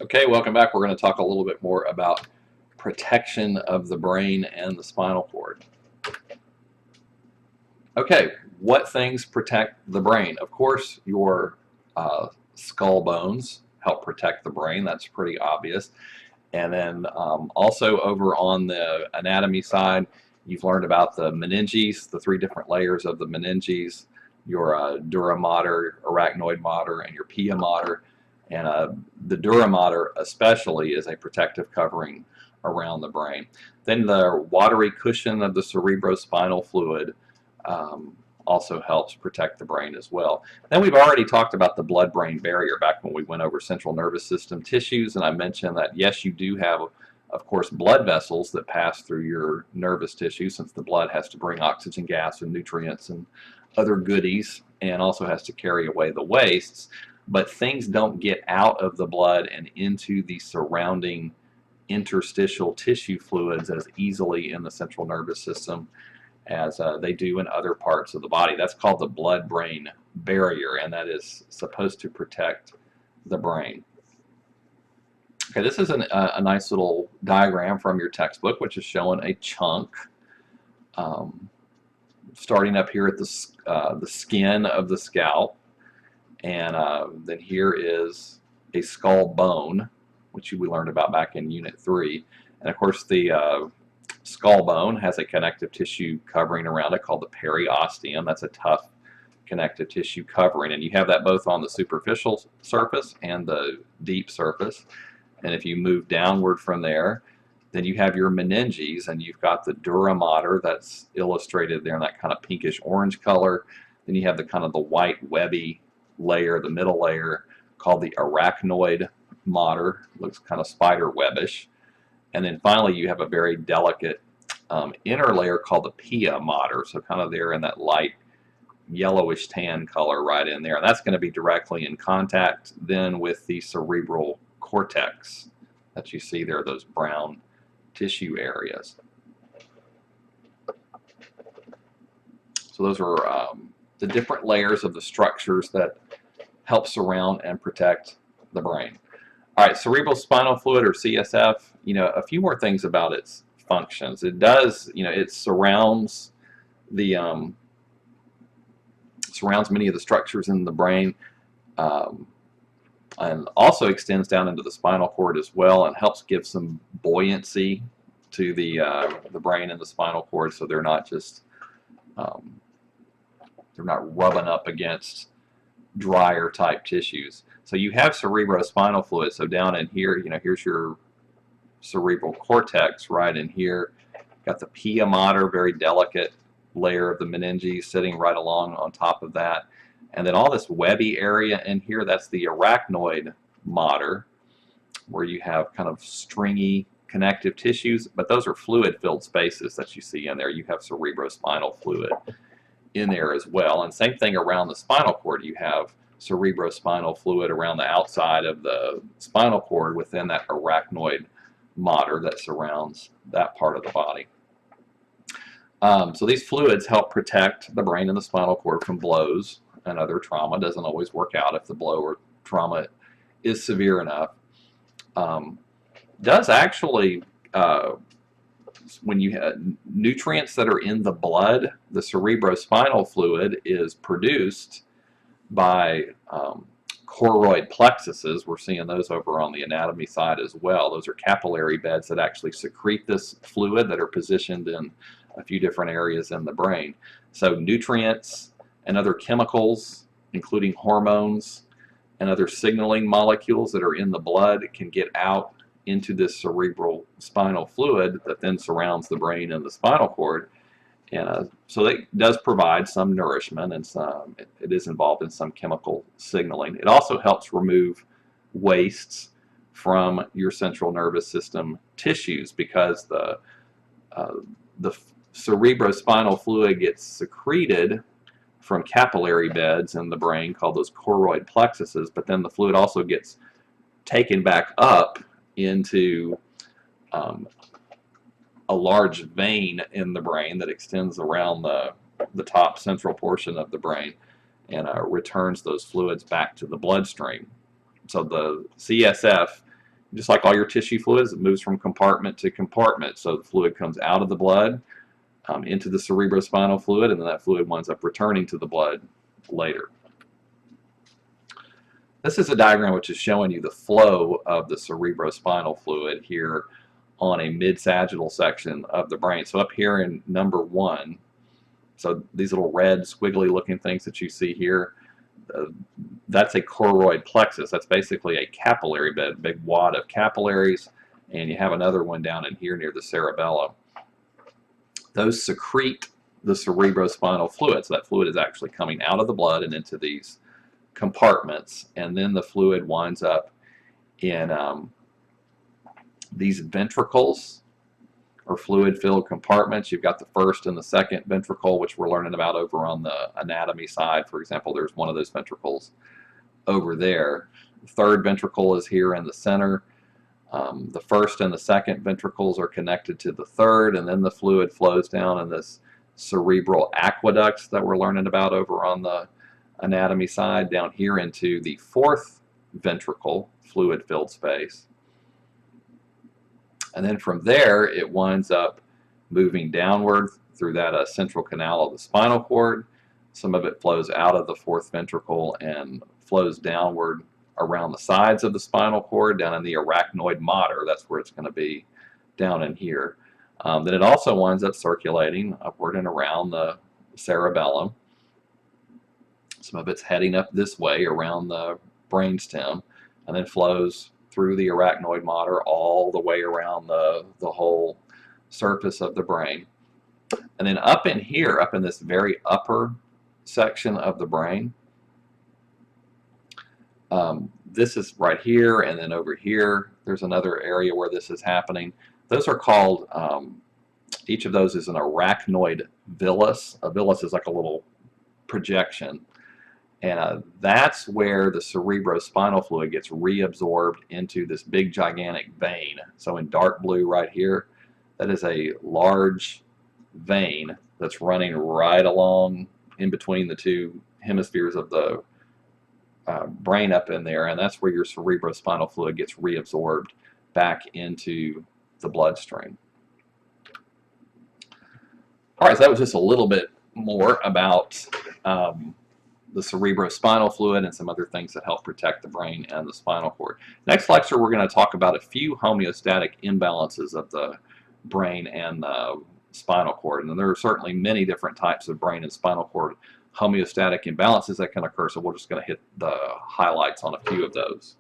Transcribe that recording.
Okay, welcome back. We're going to talk a little bit more about protection of the brain and the spinal cord. Okay, what things protect the brain? Of course, your skull bones help protect the brain. That's pretty obvious. And then also over on the anatomy side, you've learned about the meninges, the three different layers of the meninges, your dura mater, arachnoid mater, and your pia mater. And the dura mater especially is a protective covering around the brain. Then the watery cushion of the cerebrospinal fluid also helps protect the brain as well. Then we've already talked about the blood-brain barrier back when we went over central nervous system tissues, and I mentioned that yes, you do have, of course, blood vessels that pass through your nervous tissue, since the blood has to bring oxygen gas and nutrients and other goodies, and also has to carry away the wastes. But things don't get out of the blood and into the surrounding interstitial tissue fluids as easily in the central nervous system as they do in other parts of the body. That's called the blood-brain barrier, and that is supposed to protect the brain. Okay, this is a nice little diagram from your textbook, which is showing a chunk starting up here at the skin of the scalp, and then here is a skull bone, which we learned about back in Unit 3. And of course, the skull bone has a connective tissue covering around it called the periosteum. That's a tough connective tissue covering, and you have that both on the superficial surface and the deep surface. And if you move downward from there, then you have your meninges, and you've got the dura mater that's illustrated there in that kind of pinkish orange color. Then you have the kind of the white webby layer, the middle layer, called the arachnoid mater. Looks kind of spider webbish. And then finally you have a very delicate inner layer called the pia mater, so kind of there in that light yellowish tan color right in there. And that's going to be directly in contact then with the cerebral cortex that you see there, those brown tissue areas. So those are the different layers of the structures that help surround and protect the brain. All right, cerebrospinal fluid, or CSF, a few more things about its functions. It does, it surrounds the surrounds many of the structures in the brain, and also extends down into the spinal cord as well, and helps give some buoyancy to the brain and the spinal cord, so they're not just they're not rubbing up against drier type tissues. So you have cerebrospinal fluid. So down in here, here's your cerebral cortex right in here. Got the pia mater, very delicate layer of the meninges sitting right along on top of that. And then all this webby area in here, that's the arachnoid mater, where you have kind of stringy connective tissues, but those are fluid-filled spaces that you see in there. You have cerebrospinal fluid in there as well. And same thing around the spinal cord. You have cerebrospinal fluid around the outside of the spinal cord within that arachnoid mater that surrounds that part of the body. So these fluids help protect the brain and the spinal cord from blows and other trauma. Doesn't always work out if the blow or trauma is severe enough. Does actually, when you have nutrients that are in the blood, the cerebrospinal fluid is produced by choroid plexuses. We're seeing those over on the anatomy side as well. Those are capillary beds that actually secrete this fluid that are positioned in a few different areas in the brain. So nutrients and other chemicals, including hormones and other signaling molecules that are in the blood, can get out into this cerebral spinal fluid that then surrounds the brain and the spinal cord. And so it does provide some nourishment, and it is involved in some chemical signaling. It also helps remove wastes from your central nervous system tissues, because the cerebrospinal fluid gets secreted from capillary beds in the brain called those choroid plexuses, but then the fluid also gets taken back up into a large vein in the brain that extends around the top central portion of the brain, and returns those fluids back to the bloodstream. So the CSF just like all your tissue fluids, it moves from compartment to compartment. So the fluid comes out of the blood into the cerebrospinal fluid, and then that fluid winds up returning to the blood later. This is a diagram which is showing you the flow of the cerebrospinal fluid here on a mid-sagittal section of the brain. So up here in number 1, so these little red squiggly looking things that you see here, that's a choroid plexus. That's basically a capillary bed, big wad of capillaries, and you have another one down in here near the cerebellum. Those secrete the cerebrospinal fluid, so that fluid is actually coming out of the blood and into these compartments, and then the fluid winds up in these ventricles, or fluid-filled compartments. You've got the first and the second ventricle, which we're learning about over on the anatomy side. For example, there's one of those ventricles over there. The third ventricle is here in the center. The first and the second ventricles are connected to the third, and then the fluid flows down in this cerebral aqueducts that we're learning about over on the anatomy side down here into the fourth ventricle, fluid-filled space. And then from there, it winds up moving downward through that central canal of the spinal cord. Some of it flows out of the fourth ventricle and flows downward around the sides of the spinal cord, down in the arachnoid mater. That's where it's going to be, down in here. Then it also winds up circulating upward and around the cerebellum. Some of it's heading up this way around the brainstem, and then flows through the arachnoid mater all the way around the whole surface of the brain. And then up in here, up in this very upper section of the brain, this is right here, and then over here there's another area where this is happening. Those are called, each of those is an arachnoid villus. A villus is like a little projection. And that's where the cerebrospinal fluid gets reabsorbed into this big gigantic vein. So in dark blue right here, that is a large vein that's running right along in between the two hemispheres of the brain up in there, and that's where your cerebrospinal fluid gets reabsorbed back into the bloodstream. All right, so that was just a little bit more about the cerebrospinal fluid and some other things that help protect the brain and the spinal cord. Next lecture, we're going to talk about a few homeostatic imbalances of the brain and the spinal cord. And there are certainly many different types of brain and spinal cord homeostatic imbalances that can occur, so we're just going to hit the highlights on a few of those.